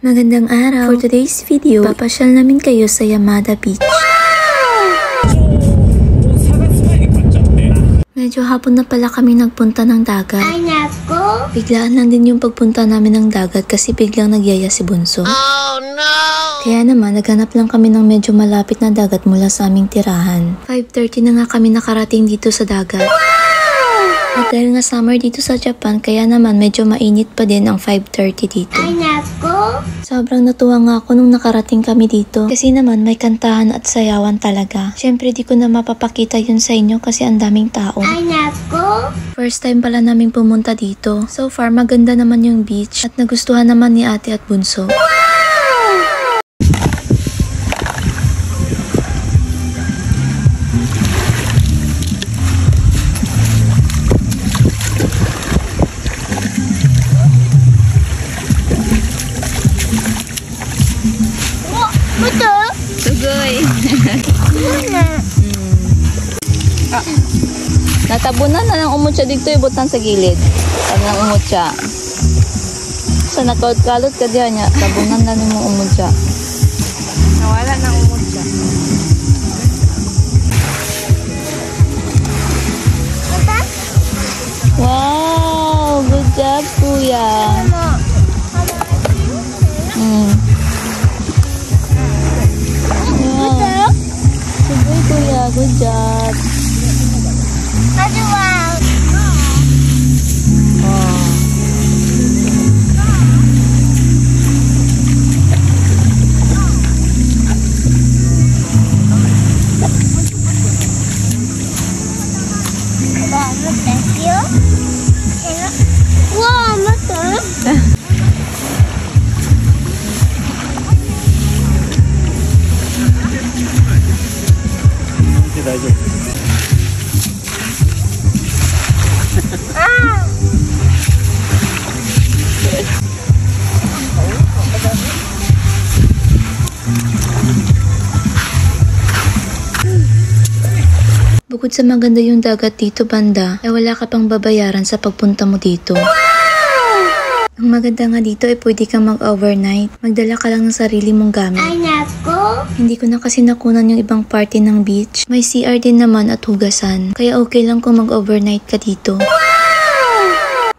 Magandang araw! For today's video, papasyal namin kayo sa Yamada Beach. Medyo hapon na pala kami nagpunta ng dagat. Ay, naku! Biglaan lang din yung pagpunta namin ng dagat kasi biglang nagyaya si Bunso. Oh, no! Kaya naman, naghanap lang kami ng medyo malapit na dagat mula sa aming tirahan. 5:30 na nga kami nakarating dito sa dagat. At dahil nga summer dito sa Japan, kaya naman medyo mainit pa din ang 5:30 dito. Ay, naku! Sobrang natuwa nga ako nung nakarating kami dito. Kasi naman may kantahan at sayawan talaga. Syempre di ko na mapapakita yun sa inyo kasi ang daming tao. Ay, naku! First time pala namin pumunta dito. So far maganda naman yung beach at nagustuhan naman ni ate at bunso. Sugoy. Natabunan na ng umutya dito, ibutan sa gilid. Pag nang umutya. Sa nakaut-kalot ka diyan niya, tabunan na mo umutya. Nawala ng umutya. Wow! Good job, kuya. Sugoy, kuya. Good job. Wow! Bukod sa maganda yung dagat dito banda, ay wala ka pang babayaran sa pagpunta mo dito. Ang maganda nga dito ay pwede kang mag-overnight. Magdala ka lang ng sarili mong gamit. Ay, naku! Hindi ko na kasi nakunan yung ibang party ng beach. May CR din naman at hugasan. Kaya okay lang kung mag-overnight ka dito.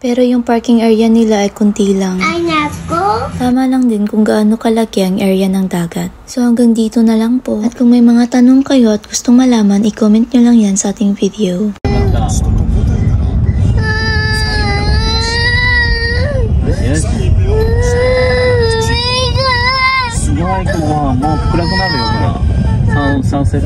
Pero yung parking area nila ay kunti lang. Ay, naku! Tama lang din kung gaano kalaki ang area ng dagat. So hanggang dito na lang po. At kung may mga tanong kayo at gustong malaman, i-comment nyo lang yan sa ating video. Sunset.